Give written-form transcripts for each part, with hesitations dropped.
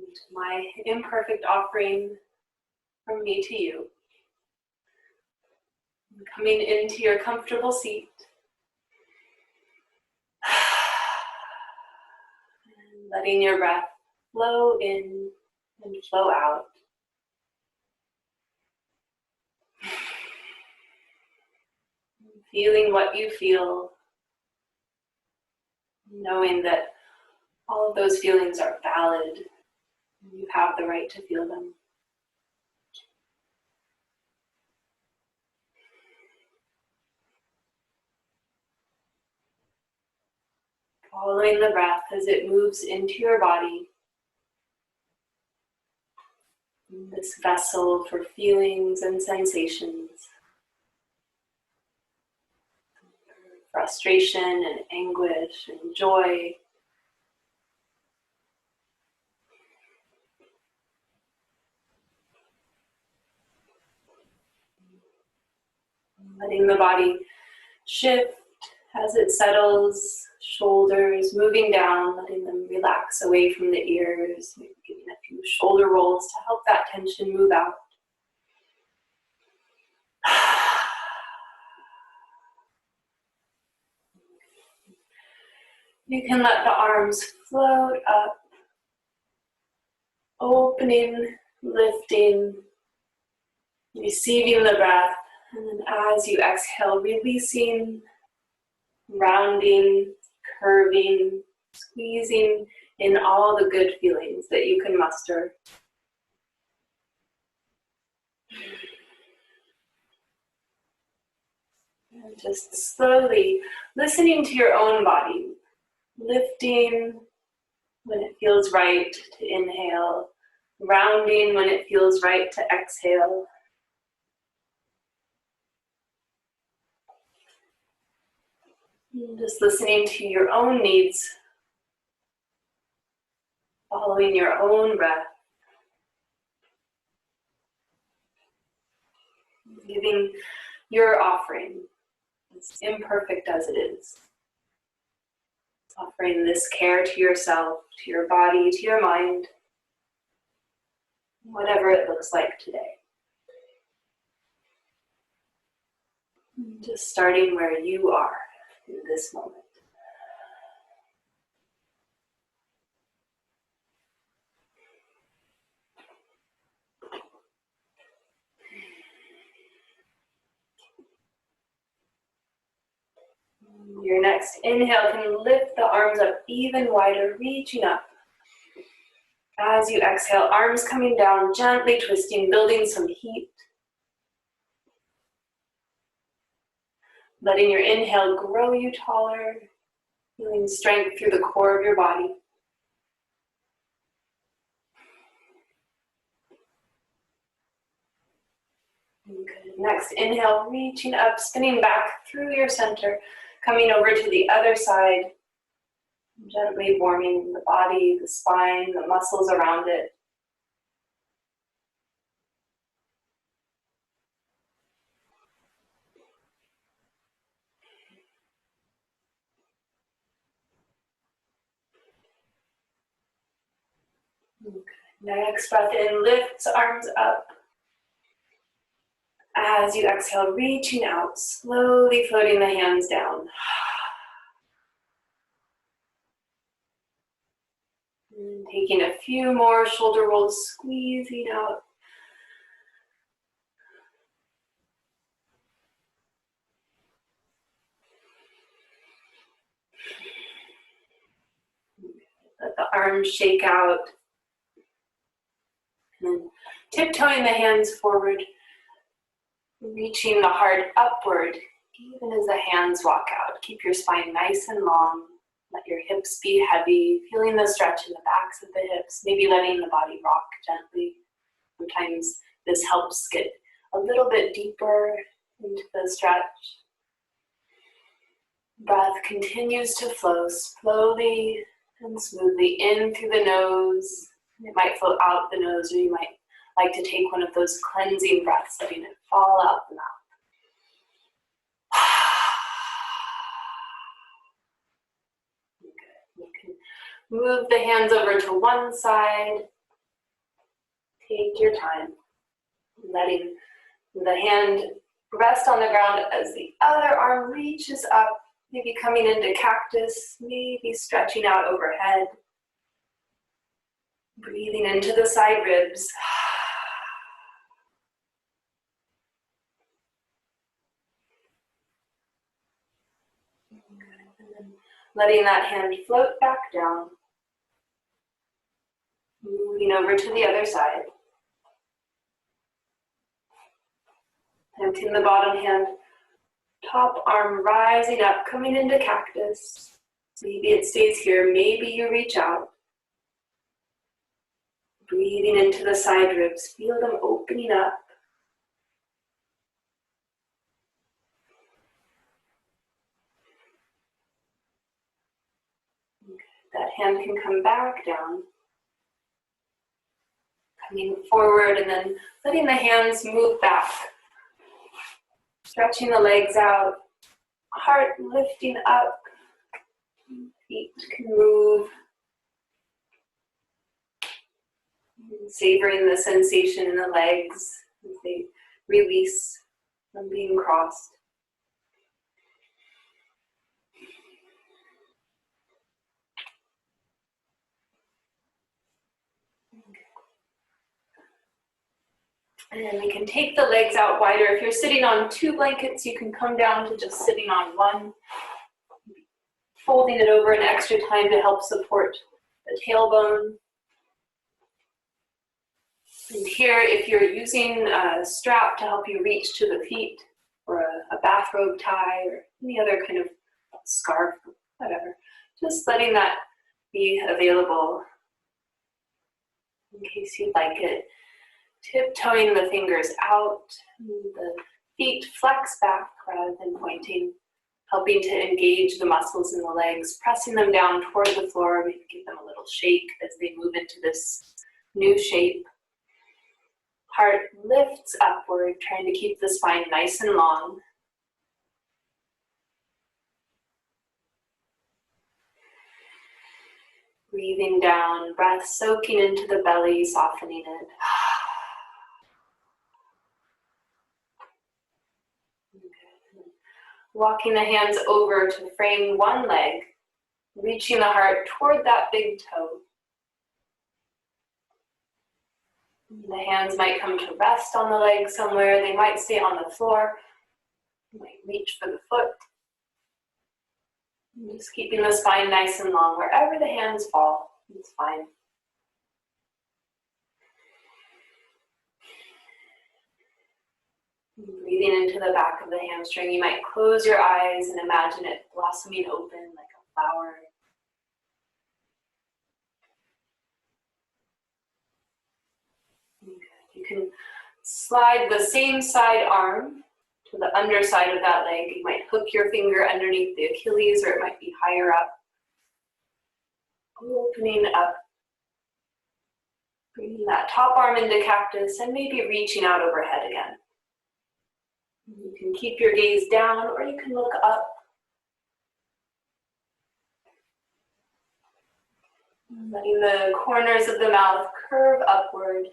And my imperfect offering from me to you. Coming into your comfortable seat. And letting your breath flow in and flow out. Feeling what you feel. Knowing that all of those feelings are valid. You have the right to feel them. Following the breath as it moves into your body. This vessel for feelings and sensations. Frustration and anguish and joy. Letting the body shift as it settles, shoulders moving down, letting them relax away from the ears, maybe giving a few shoulder rolls to help that tension move out. You can let the arms float up, opening, lifting, receiving the breath, and then as you exhale, releasing, rounding, curving, squeezing in all the good feelings that you can muster. And just slowly listening to your own body, lifting when it feels right to inhale, rounding when it feels right to exhale. And just listening to your own needs, following your own breath, giving your offering, as imperfect as it is. Offering this care to yourself, to your body, to your mind, whatever it looks like today. Just starting where you are in this moment. Your next inhale can lift the arms up even wider, reaching up. As you exhale, arms coming down, gently twisting, building some heat. Letting your inhale grow you taller, feeling strength through the core of your body. Good. Next inhale, reaching up, spinning back through your center, coming over to the other side, gently warming the body, the spine, the muscles around it. Okay. Next breath in, lifts arms up. As you exhale, reaching out, slowly floating the hands down. And taking a few more shoulder rolls, squeezing out. Let the arms shake out. And then tiptoeing the hands forward, reaching the heart upward, even as the hands walk out. Keep your spine nice and long. Let your hips be heavy, feeling the stretch in the backs of the hips, maybe letting the body rock gently. Sometimes this helps get a little bit deeper into the stretch. Breath continues to flow slowly and smoothly in through the nose. It might flow out the nose, or you might like to take one of those cleansing breaths, letting it fall out the mouth. Good. You can move the hands over to one side, Take your time, letting the hand rest on the ground as the other arm reaches up, maybe coming into cactus, maybe stretching out overhead. Breathing into the side ribs. And then letting that hand float back down. Moving over to the other side. Planting the bottom hand. Top arm rising up, coming into cactus. Maybe it stays here, maybe you reach out. Breathing into the side ribs, feel them opening up. That hand can come back down. Coming forward and then letting the hands move back. Stretching the legs out, heart lifting up, feet can move. Savoring the sensation in the legs as they release from being crossed. And we can take the legs out wider. If you're sitting on 2 blankets, you can come down to just sitting on 1. Folding it over an extra time to help support the tailbone. And here, if you're using a strap to help you reach to the feet, or a bathrobe tie, or any other kind of scarf, whatever, just letting that be available in case you'd like it. Tiptoeing the fingers out, the feet flex back rather than pointing, helping to engage the muscles in the legs, pressing them down toward the floor, maybe give them a little shake as they move into this new shape. Heart lifts upward, trying to keep the spine nice and long. Breathing down, breath soaking into the belly, softening it. Walking the hands over to frame one leg, reaching the heart toward that big toe. The hands might come to rest on the leg somewhere. They might stay on the floor. You might reach for the foot. And just keeping the spine nice and long. Wherever the hands fall, it's fine. Breathing into the back of the hamstring. You might close your eyes and imagine it blossoming open like a flower. You can slide the same side arm to the underside of that leg. You might hook your finger underneath the Achilles, or it might be higher up. Opening up. Bringing that top arm into cactus and maybe reaching out overhead again. You can keep your gaze down, or you can look up. Letting the corners of the mouth curve upward.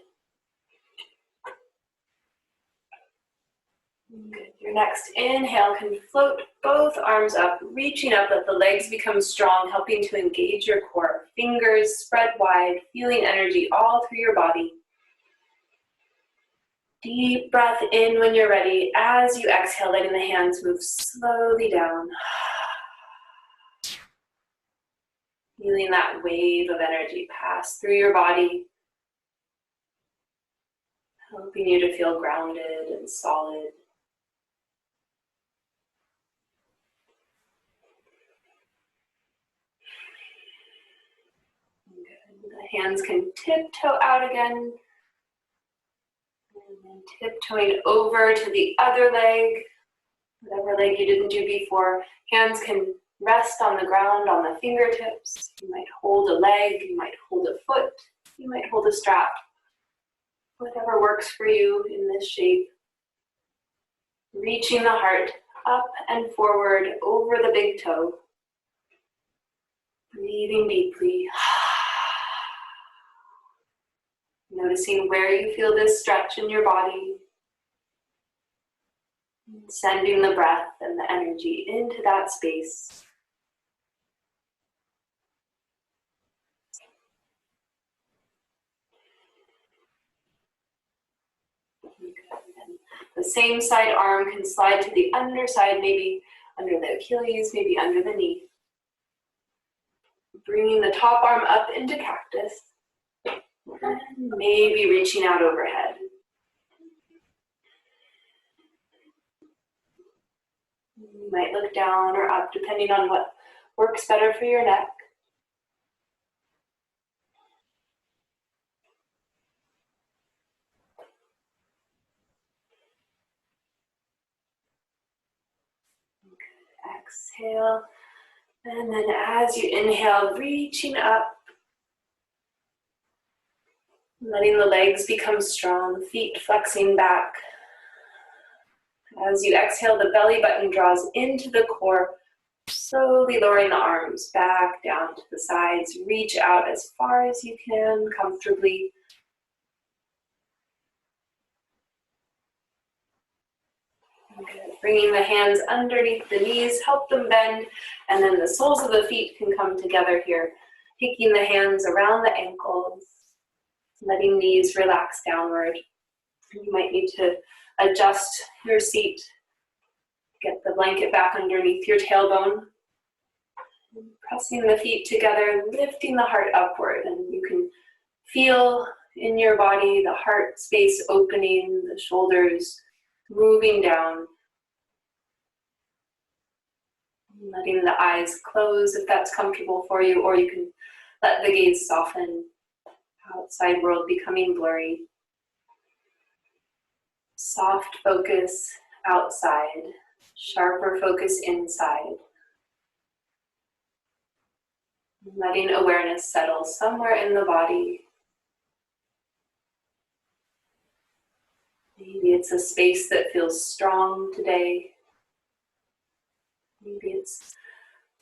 Good. Your next inhale can float both arms up, reaching up, let the legs become strong, helping to engage your core. Fingers spread wide, feeling energy all through your body. Deep breath in when you're ready. As you exhale, letting the hands move slowly down. Feeling that wave of energy pass through your body, helping you to feel grounded and solid. Good. The hands can tiptoe out again. And then tiptoeing over to the other leg, whatever leg you didn't do before. Hands can rest on the ground, on the fingertips. You might hold a leg, you might hold a foot, you might hold a strap. Whatever works for you in this shape. Reaching the heart up and forward over the big toe. Breathing deeply. Noticing where you feel this stretch in your body. Sending the breath and the energy into that space. The same side arm can slide to the underside, maybe under the Achilles, maybe under the knee. Bringing the top arm up into cactus. And maybe reaching out overhead. You might look down or up depending on what works better for your neck. Exhale, and then as you inhale, reaching up, letting the legs become strong, feet flexing back. As you exhale, the belly button draws into the core, slowly lowering the arms back down to the sides. Reach out as far as you can comfortably. Good. Bringing the hands underneath the knees, help them bend, and then the soles of the feet can come together here. Taking the hands around the ankles, letting knees relax downward. You might need to adjust your seat. Get the blanket back underneath your tailbone. Pressing the feet together, lifting the heart upward, and you can feel in your body the heart space opening, the shoulders moving down. Letting the eyes close if that's comfortable for you, or you can let the gaze soften. Outside world becoming blurry. Soft focus outside, sharper focus inside. Letting awareness settle somewhere in the body. Maybe it's a space that feels strong today. Maybe it's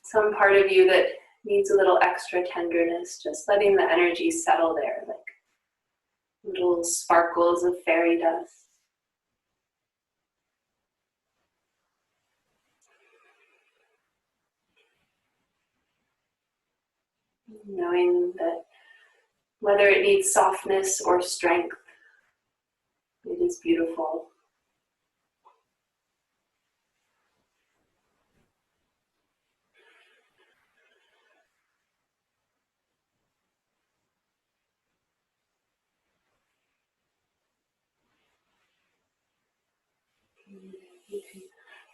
some part of you that needs a little extra tenderness, just letting the energy settle there like little sparkles of fairy dust. Knowing that whether it needs softness or strength, it is beautiful.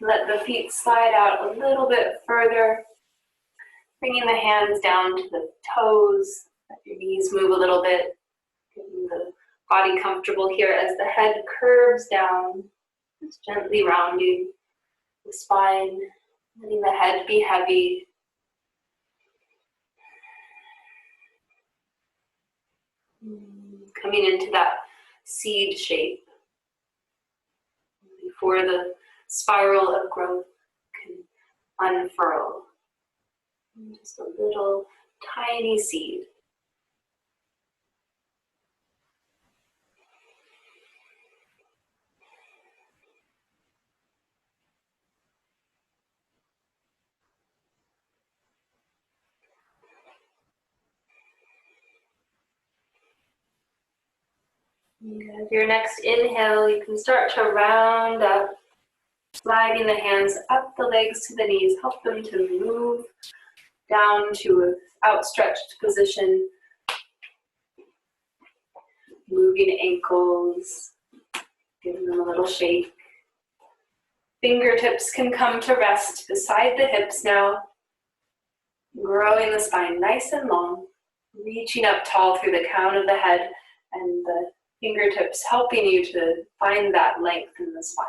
Let the feet slide out a little bit further, bringing the hands down to the toes. Let your knees move a little bit, getting the body comfortable here as the head curves down, just gently rounding the spine, letting the head be heavy. Coming into that seed shape before the spiral of growth can unfurl. Just a little tiny seed. With your next inhale, you can start to round up, sliding the hands up the legs to the knees. Help them to move down to an outstretched position. Moving ankles, giving them a little shake. Fingertips can come to rest beside the hips now. Growing the spine nice and long, reaching up tall through the crown of the head, and the fingertips helping you to find that length in the spine.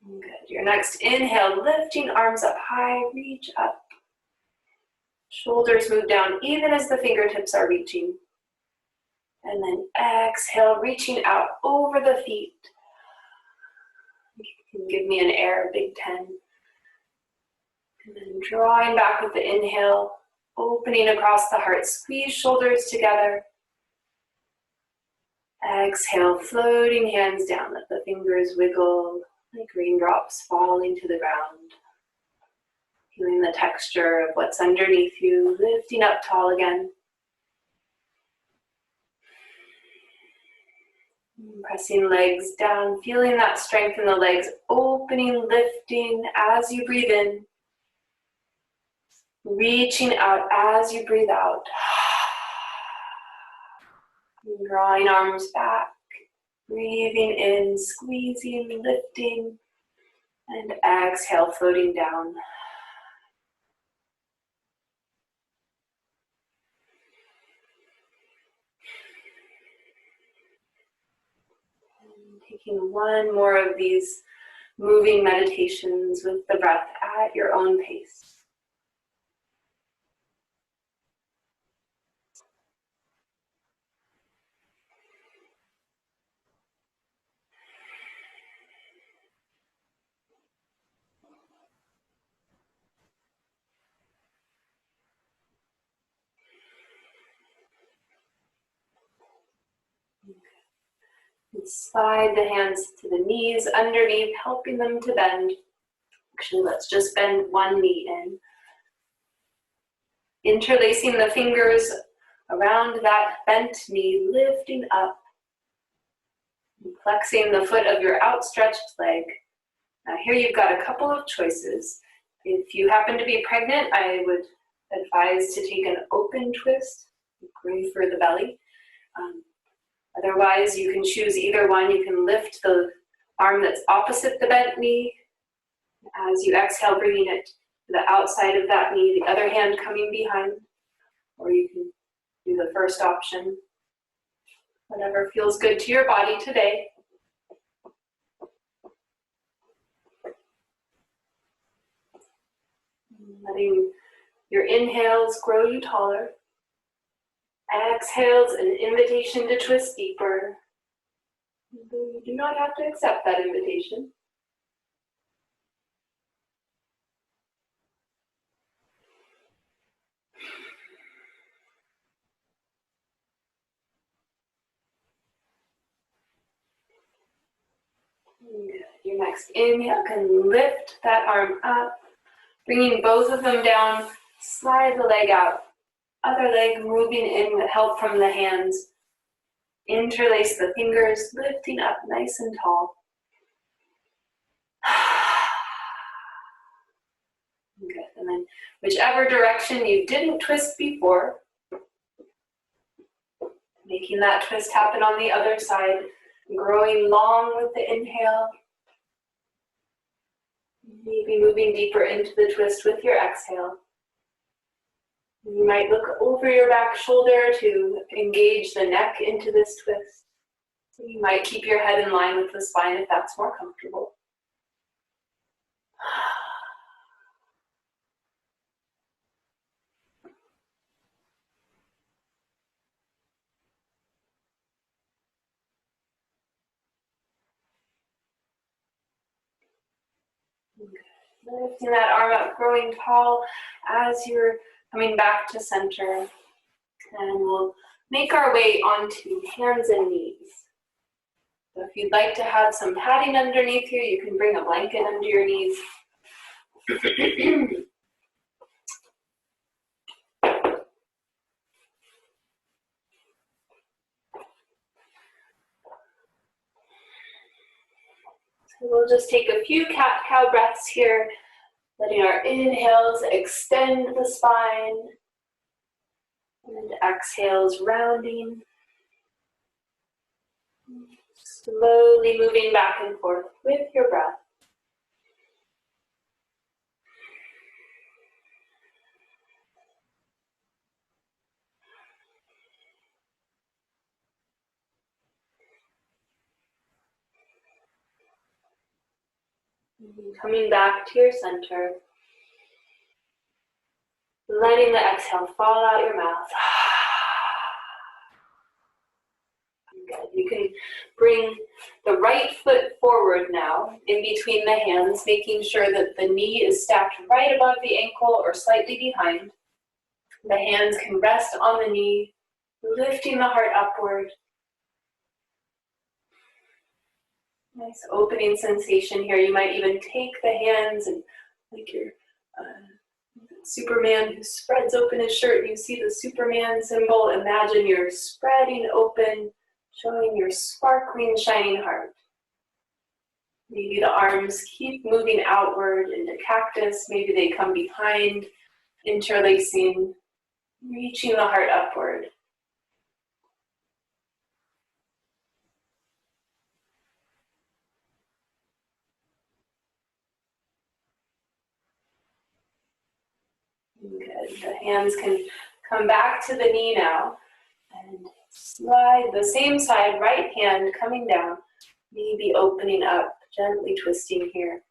Good. Your next inhale, lifting arms up high, reach up. Shoulders move down even as the fingertips are reaching. And then exhale, reaching out over the feet. You can give me an air, big 10. And then drawing back with the inhale, opening across the heart. Squeeze shoulders together. Exhale, floating hands down. Let the fingers wiggle like raindrops falling to the ground. Feeling the texture of what's underneath you, lifting up tall again. Pressing legs down, feeling that strength in the legs, opening, lifting as you breathe in. Reaching out as you breathe out. Drawing arms back, breathing in, squeezing, lifting, and exhale, floating down. And taking one more of these moving meditations with the breath at your own pace. And slide the hands to the knees underneath, helping them to bend. Actually, let's just bend one knee in. Interlacing the fingers around that bent knee, lifting up. And flexing the foot of your outstretched leg. Now here you've got a couple of choices. If you happen to be pregnant, I would advise to take an open twist, room for the belly. Otherwise, you can choose either one. You can lift the arm that's opposite the bent knee. As you exhale, bringing it to the outside of that knee, the other hand coming behind. Or you can do the first option. Whatever feels good to your body today. Letting your inhales grow you taller. Exhales, an invitation to twist deeper. You do not have to accept that invitation. Good. Your next inhale can lift that arm up, bringing both of them down, slide the leg out. Other leg moving in with help from the hands. Interlace the fingers, lifting up nice and tall. Good. And then whichever direction you didn't twist before, making that twist happen on the other side, growing long with the inhale. Maybe moving deeper into the twist with your exhale. You might look over your back shoulder to engage the neck into this twist. You might keep your head in line with the spine if that's more comfortable. Lifting that arm up, growing tall as you're coming back to center. And we'll make our way onto hands and knees. So if you'd like to have some padding underneath you, you can bring a blanket under your knees. So we'll just take a few cat-cow breaths here, letting our inhales extend the spine, and exhales rounding. Slowly moving back and forth with your breath. Coming back to your center. Letting the exhale fall out your mouth. Good. You can bring the right foot forward now, in between the hands, making sure that the knee is stacked right above the ankle or slightly behind. The hands can rest on the knee, lifting the heart upward. Nice opening sensation here. You might even take the hands and like your Superman who spreads open his shirt. You see the Superman symbol. Imagine you're spreading open, showing your sparkling, shining heart. Maybe the arms keep moving outward into cactus. Maybe they come behind, interlacing, reaching the heart upward. Good. The hands can come back to the knee now and slide the same side, right hand coming down, maybe opening up, gently twisting here.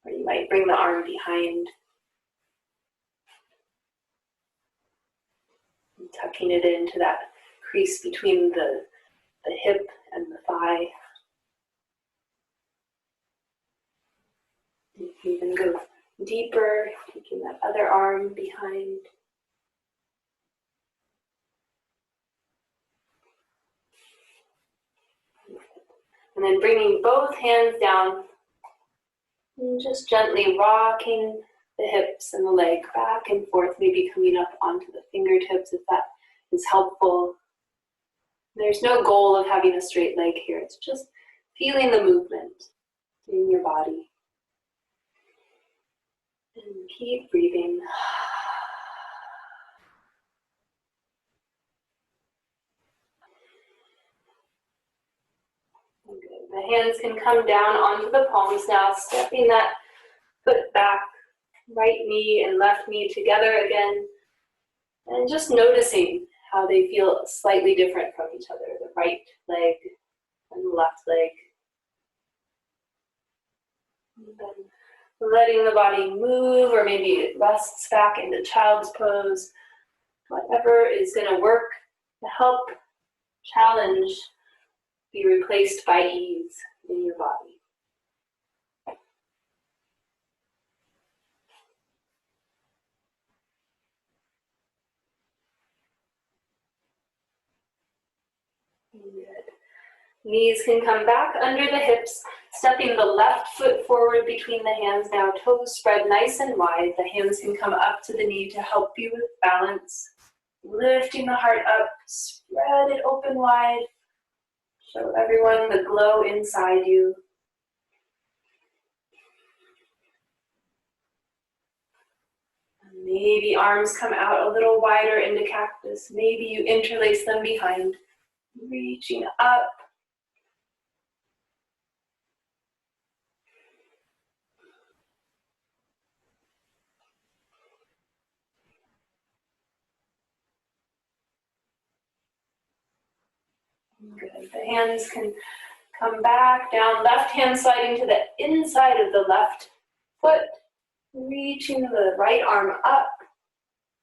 Or you might bring the arm behind, and tucking it into that crease between the hip and the thigh. You can even go deeper, taking that other arm behind. And then bringing both hands down and just gently rocking the hips and the leg back and forth, maybe coming up onto the fingertips if that is helpful. There's no goal of having a straight leg here. It's just feeling the movement in your body. And keep breathing. Good. The hands can come down onto the palms now, stepping that foot back, right knee and left knee together again, and just noticing how they feel slightly different from each other, the right leg and the left leg. And then letting the body move, or maybe it rests back into child's pose, whatever is going to work to help challenge be replaced by ease in your body. Good. Knees can come back under the hips, stepping the left foot forward between the hands now, toes spread nice and wide. The hands can come up to the knee to help you with balance. Lifting the heart up, spread it open wide. Show everyone the glow inside you. Maybe arms come out a little wider into cactus. Maybe you interlace them behind, reaching up. Good. The hands can come back down. Left hand sliding to the inside of the left foot, reaching the right arm up.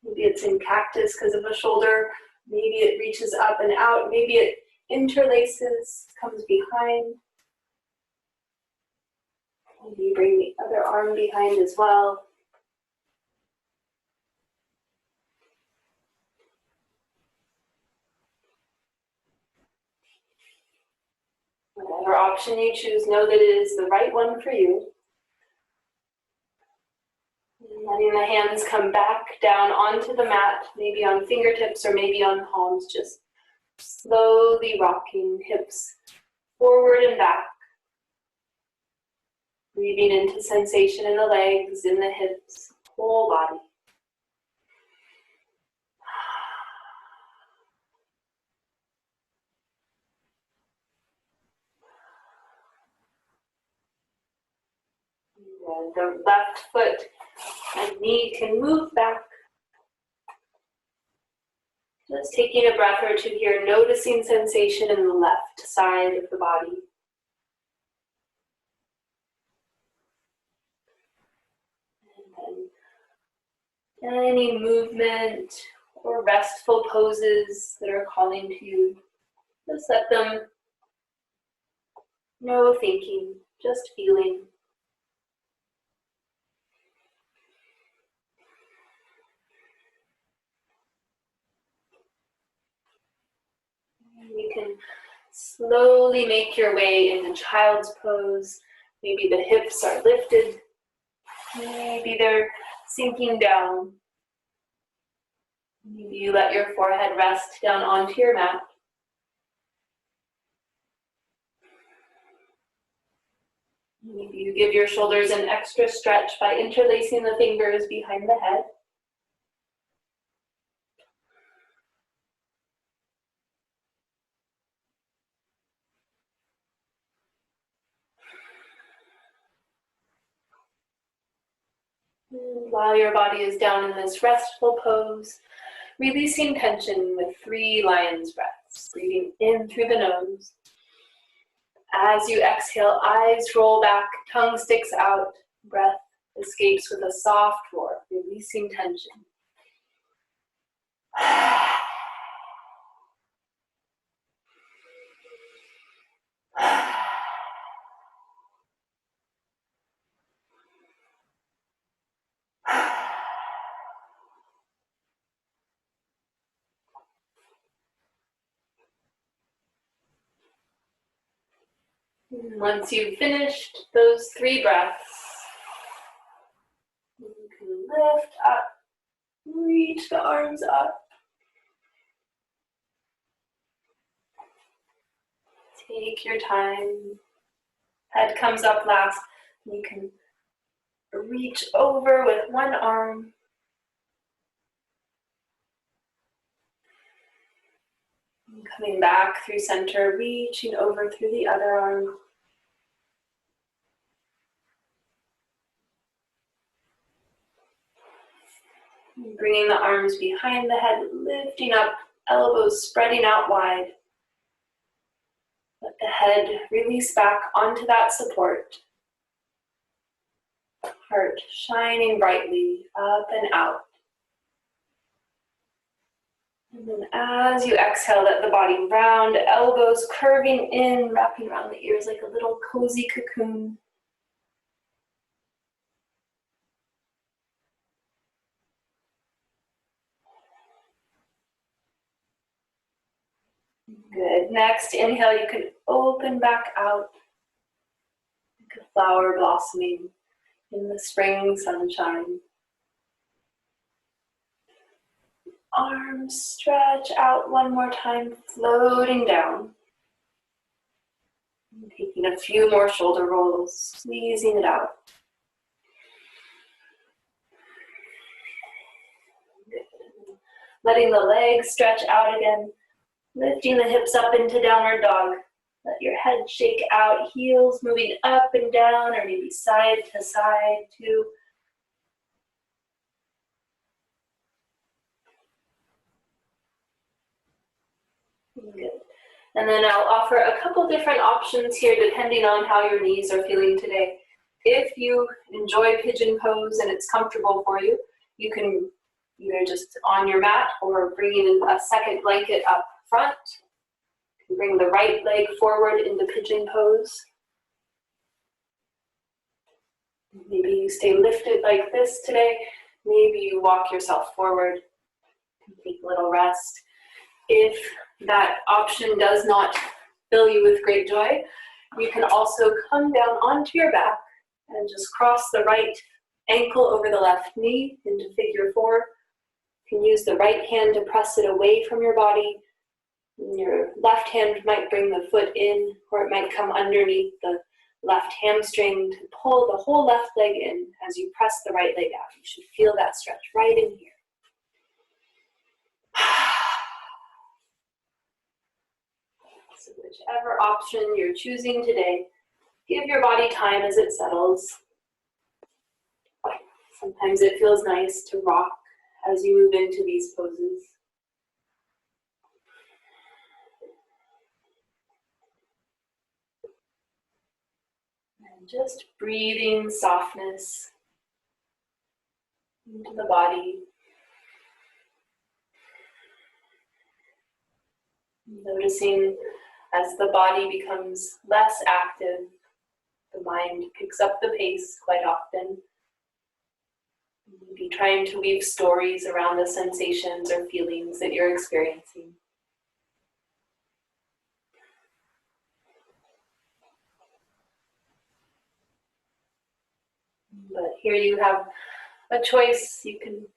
Maybe it's in cactus because of a shoulder. Maybe it reaches up and out. Maybe it interlaces, comes behind. Maybe you bring the other arm behind as well. Whatever option you choose, know that it is the right one for you. And letting the hands come back down onto the mat, maybe on fingertips or maybe on palms, just slowly rocking hips forward and back. Breathing into sensation in the legs, in the hips, whole body. And the left foot and knee can move back. Just taking a breath or two here, noticing sensation in the left side of the body. And then any movement or restful poses that are calling to you, just let them, no thinking, just feeling. Slowly make your way into child's pose. Maybe the hips are lifted. Maybe they're sinking down. Maybe you let your forehead rest down onto your mat. Maybe you give your shoulders an extra stretch by interlacing the fingers behind the head. And while your body is down in this restful pose, releasing tension with 3 lion's breaths, breathing in through the nose. As you exhale, eyes roll back, tongue sticks out, breath escapes with a soft roar, releasing tension. Once you've finished those 3 breaths, you can lift up, reach the arms up. Take your time. Head comes up last. You can reach over with one arm. Coming back through center, reaching over through the other arm. Bringing the arms behind the head, lifting up, elbows spreading out wide. Let the head release back onto that support. Heart shining brightly up and out. And then as you exhale, let the body round, elbows curving in, wrapping around the ears like a little cozy cocoon. Good. Next, inhale, you can open back out like a flower blossoming in the spring sunshine. Arms stretch out one more time, floating down. And taking a few more shoulder rolls, squeezing it out. Good. Letting the legs stretch out again. Lifting the hips up into downward dog. Let your head shake out, heels moving up and down or maybe side to side too. Good. And then I'll offer a couple different options here depending on how your knees are feeling today. If you enjoy pigeon pose and it's comfortable for you, you can either just on your mat or bringing a second blanket up front. You can bring the right leg forward into pigeon pose. Maybe you stay lifted like this today. Maybe you walk yourself forward and take a little rest. If that option does not fill you with great joy, you can also come down onto your back and just cross the right ankle over the left knee into figure 4. You can use the right hand to press it away from your body. And your left hand might bring the foot in, or it might come underneath the left hamstring to pull the whole left leg in as you press the right leg out. You should feel that stretch right in here. So whichever option you're choosing today, give your body time as it settles. Sometimes it feels nice to rock as you move into these poses. And just breathing softness into the body. Noticing as the body becomes less active, the mind picks up the pace quite often. Maybe trying to weave stories around the sensations or feelings that you're experiencing. But here you have a choice. You can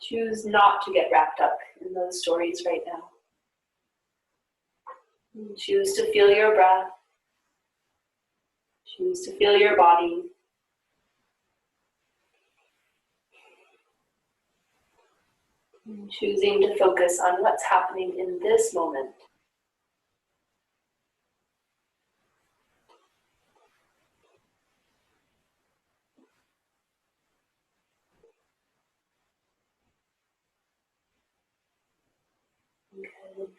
choose not to get wrapped up in those stories right now. And choose to feel your breath. Choose to feel your body. And choosing to focus on what's happening in this moment. Okay.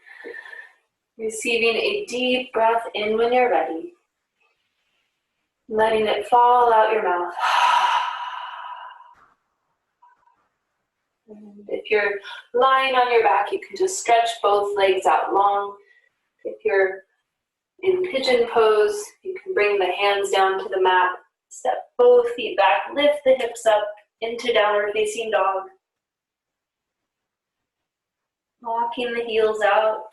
Receiving a deep breath in when you're ready. Letting it fall out your mouth. And if you're lying on your back, you can just stretch both legs out long. If you're in pigeon pose, you can bring the hands down to the mat. Step both feet back, lift the hips up into downward facing dog. Walking the heels out.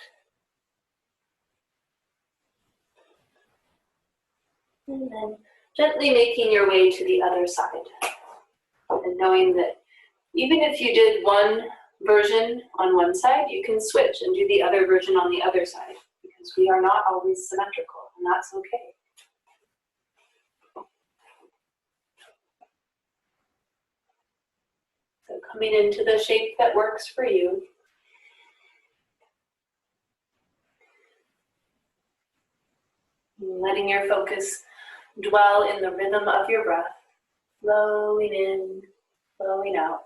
And then gently making your way to the other side. And knowing that even if you did one version on one side, you can switch and do the other version on the other side, because we are not always symmetrical, and that's okay. So coming into the shape that works for you. Letting your focus dwell in the rhythm of your breath, flowing in, flowing out.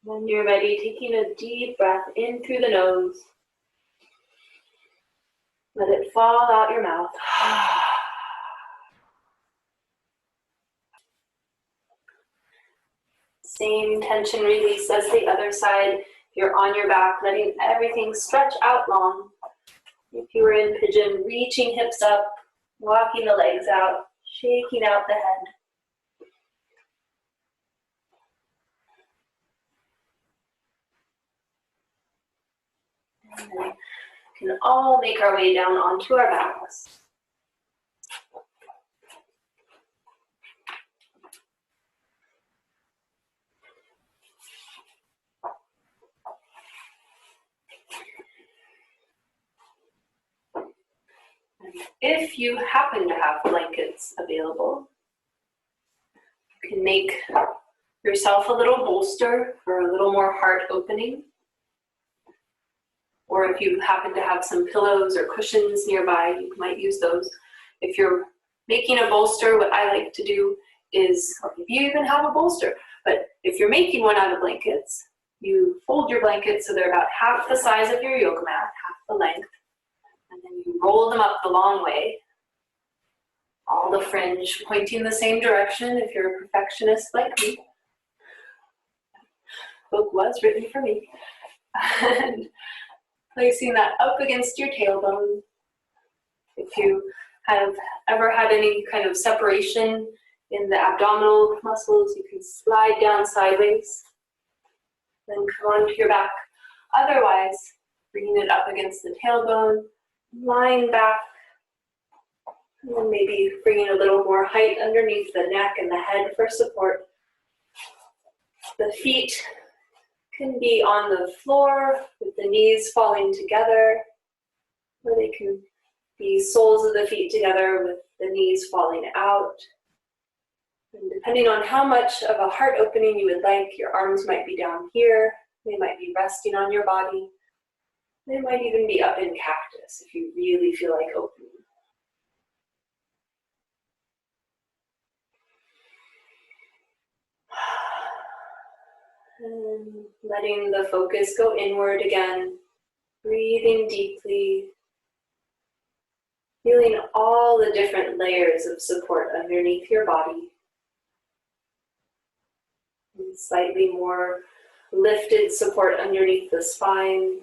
When you're ready, taking a deep breath in through the nose. Let it fall out your mouth. Same tension release as the other side. If you're on your back, letting everything stretch out long. If you were in pigeon, reaching hips up, walking the legs out, shaking out the head. And then we can all make our way down onto our backs. If you happen to have blankets available, you can make yourself a little bolster for a little more heart opening. Or if you happen to have some pillows or cushions nearby, you might use those. If you're making a bolster, what I like to do is, or if you even have a bolster, but if you're making one out of blankets, you fold your blankets so they're about half the size of your yoga mat, half the length, and then you roll them up the long way. All the fringe pointing the same direction if you're a perfectionist like me. The book was written for me. And placing that up against your tailbone. If you have ever had any kind of separation in the abdominal muscles, you can slide down sideways. Then come onto your back. Otherwise, bringing it up against the tailbone, lying back, and then maybe bringing a little more height underneath the neck and the head for support. The feet can be on the floor with the knees falling together, or they can be soles of the feet together with the knees falling out. And depending on how much of a heart opening you would like, your arms might be down here, they might be resting on your body, they might even be up in cactus if you really feel like opening. And letting the focus go inward again, breathing deeply, Feeling all the different layers of support underneath your body. And slightly more lifted support underneath the spine.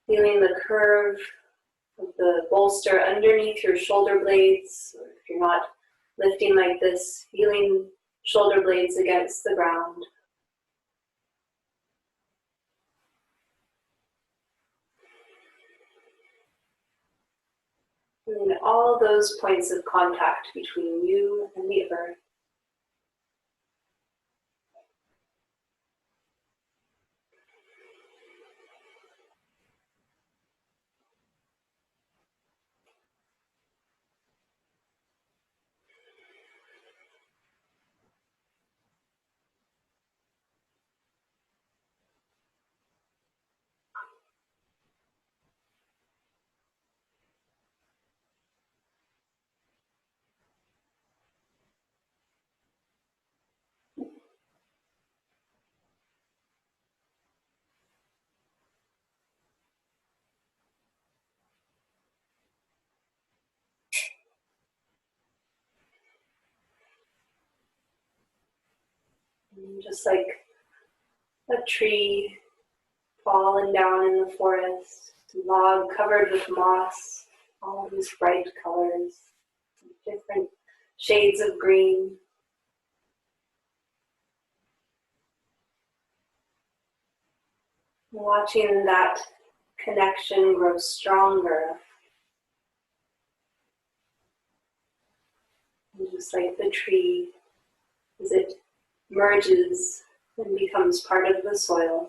Feeling the curve of the bolster underneath your shoulder blades. Or if you're not lifting like this, feeling shoulder blades against the ground. Feeling all those points of contact between you and the earth. And just like a tree fallen down in the forest, log covered with moss, all these bright colors, different shades of green. Watching that connection grow stronger. And just like the tree, as it merges and becomes part of the soil.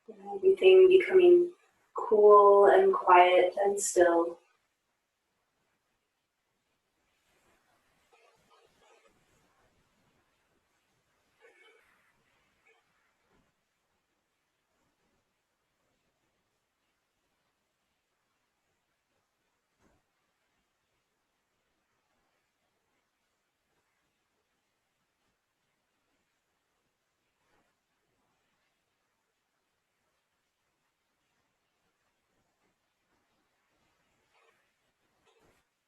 And everything becoming cool and quiet and still.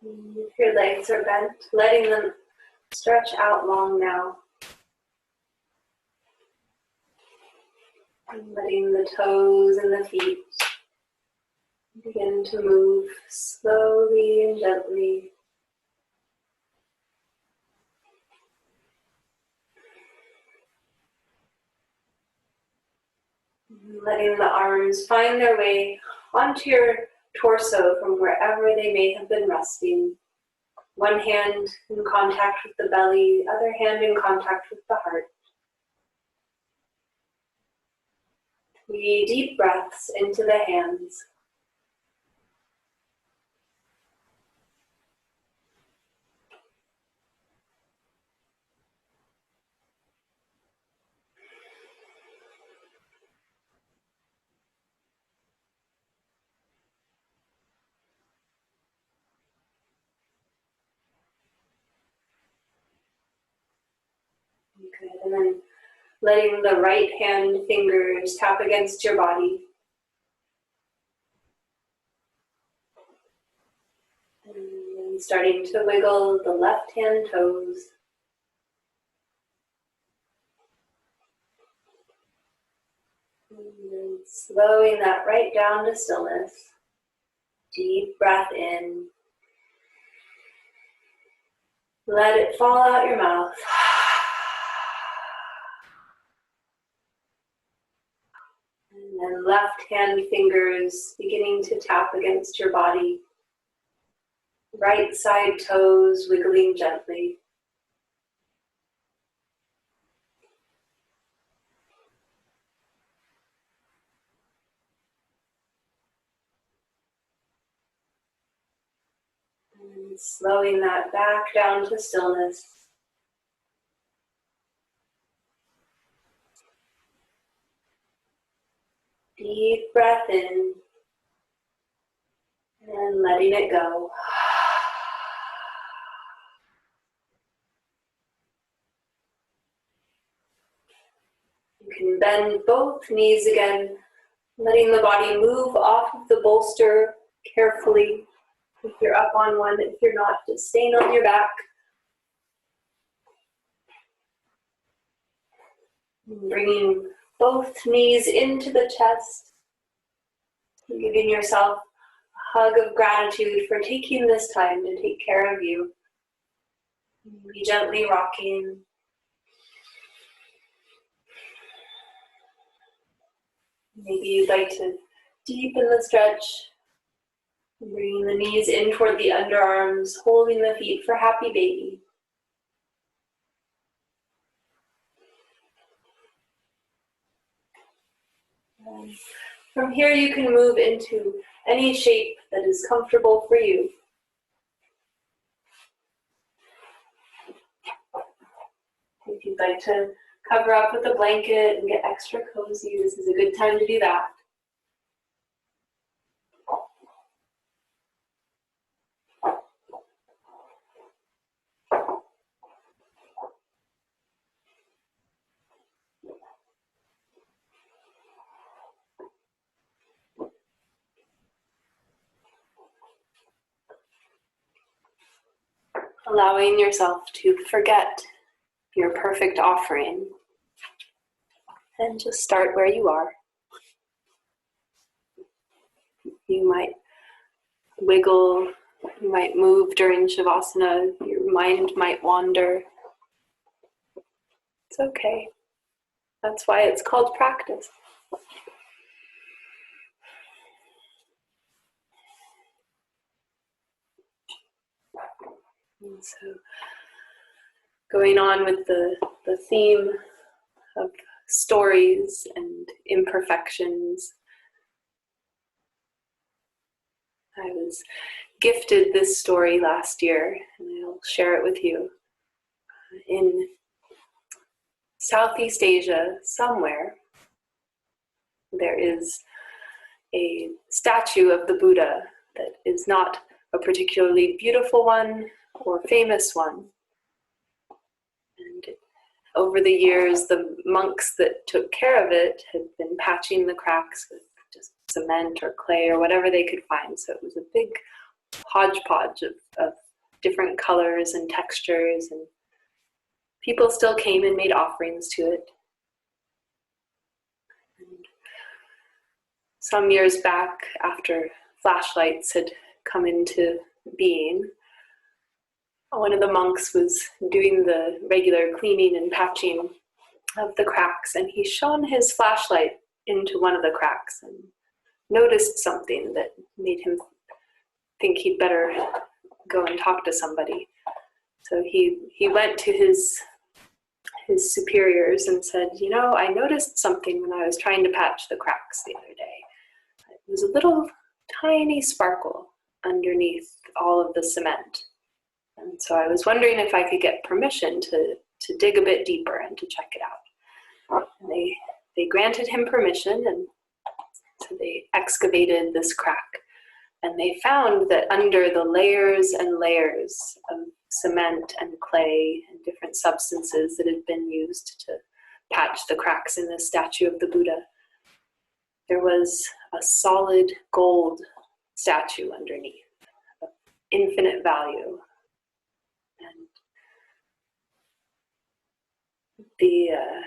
If your legs are bent, letting them stretch out long now. And letting the toes and the feet begin to move slowly and gently. Letting the arms find their way onto your torso from wherever they may have been resting. One hand in contact with the belly, other hand in contact with the heart. 3 deep breaths into the hands. Good, and then letting the right hand fingers tap against your body. And then starting to wiggle the left hand toes. And then slowing that right down to stillness. Deep breath in. Let it fall out your mouth. And then left hand fingers beginning to tap against your body. Right side toes wiggling gently. And slowing that back down to stillness. Deep breath in. And letting it go. can bend both knees again, letting the body move off of the bolster carefully. If you're up on one, if you're not, just staying on your back. Bringing both knees into the chest, giving yourself a hug of gratitude for taking this time to take care of you. Be gently rocking. Maybe you'd like to deepen the stretch, bringing the knees in toward the underarms, holding the feet for happy baby. And from here you can move into any shape that is comfortable for you. If you'd like to cover up with a blanket and get extra cozy, this is a good time to do that. Allowing yourself to forget your perfect offering and just start where you are. You might wiggle, you might move during Shavasana, your mind might wander. It's okay. That's why it's called practice. And so, going on with the theme of stories and imperfections, I was gifted this story last year, and I'll share it with you. In Southeast Asia, somewhere, there is a statue of the Buddha that is not a particularly beautiful one or famous one. And over the years, the monks that took care of it had been patching the cracks with just cement or clay or whatever they could find. So it was a big hodgepodge of different colors and textures, and people still came and made offerings to it. And some years back, after flashlights had come into being, one of the monks was doing the regular cleaning and patching of the cracks, and he shone his flashlight into one of the cracks and noticed something that made him think he'd better go and talk to somebody. So he went to his superiors and said, "You know, I noticed something when I was trying to patch the cracks the other day. It was a little tiny sparkle underneath all of the cement. And so I was wondering if I could get permission to dig a bit deeper and to check it out." And they granted him permission, and so they excavated this crack. And they found that under the layers and layers of cement and clay and different substances that had been used to patch the cracks in the statue of the Buddha, there was a solid gold statue underneath of infinite value. And the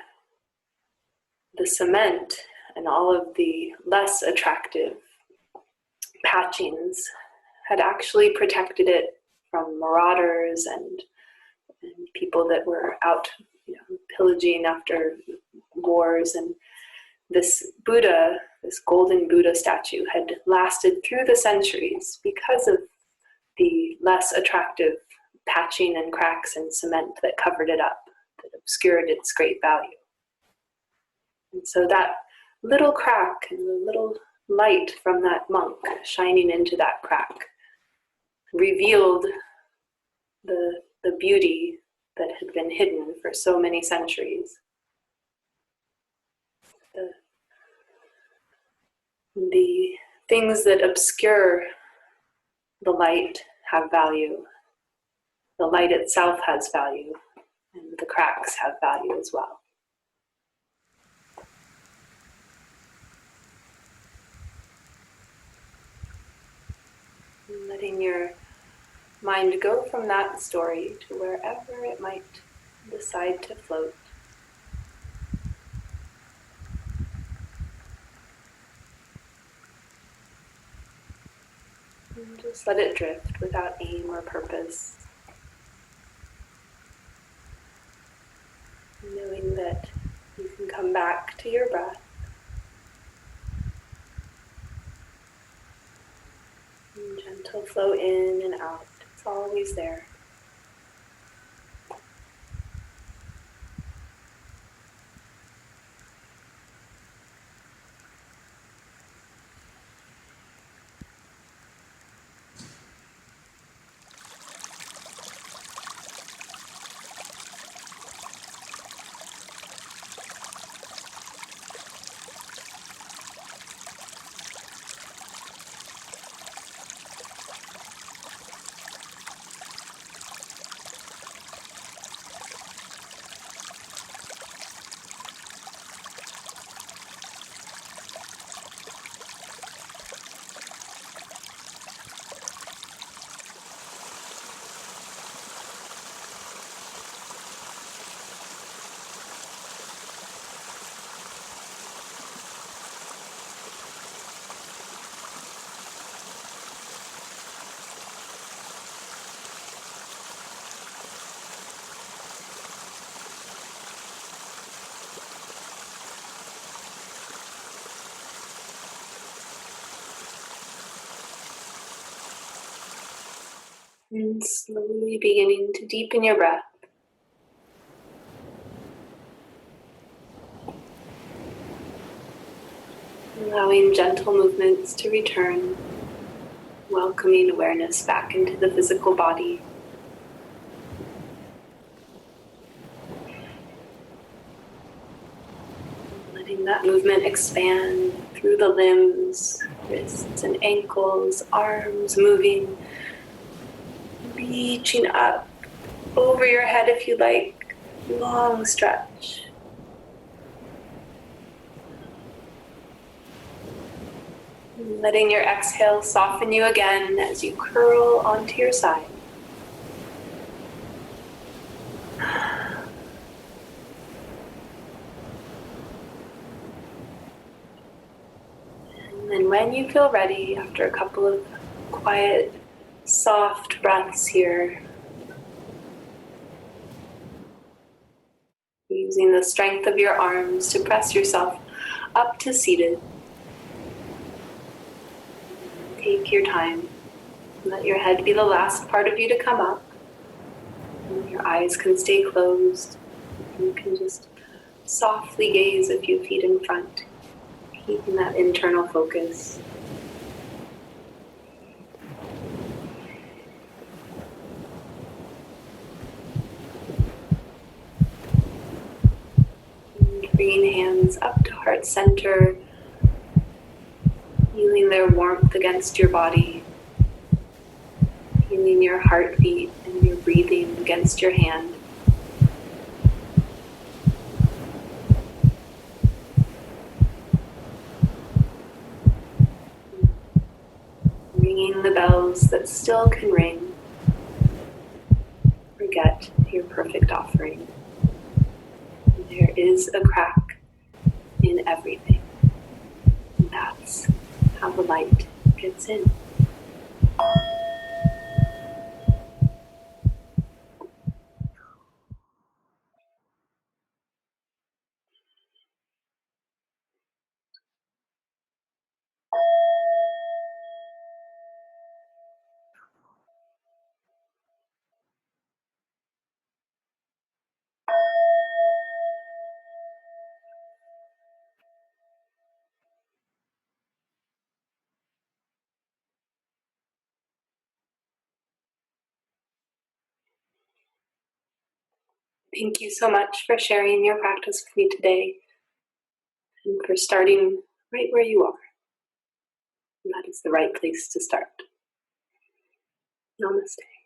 cement and all of the less attractive patchings had actually protected it from marauders and people that were out, pillaging after wars. And this Buddha, this golden Buddha statue, had lasted through the centuries because of the less attractive patching and cracks and cement that covered it up, that obscured its great value. And so that little crack and the little light from that monk shining into that crack revealed the beauty that had been hidden for so many centuries. The things that obscure the light have value. The light itself has value, and the cracks have value as well. letting your mind go from that story to wherever it might decide to float. And just let it drift without aim or purpose. Knowing that you can come back to your breath. And gentle flow in and out. It's always there. And slowly beginning to deepen your breath. Allowing gentle movements to return, welcoming awareness back into the physical body. Letting that movement expand through the limbs, wrists and ankles, arms moving, reaching up over your head if you like, long stretch. Letting your exhale soften you again as you curl onto your side. And then when you feel ready, after a couple of quiet, soft breaths here, using the strength of your arms to press yourself up to seated. Take your time. Let your head be the last part of you to come up. And your eyes can stay closed. You can just softly gaze a few feet in front, keeping that internal focus. And bringing hands up to heart center, feeling their warmth against your body, feeling your heartbeat and your breathing against your hand. Ringing the bells that still can ring. Forget your perfect offering. There is a crack in everything. And that's how the light gets in. Thank you so much for sharing your practice with me today and for starting right where you are. That is the right place to start. Namaste.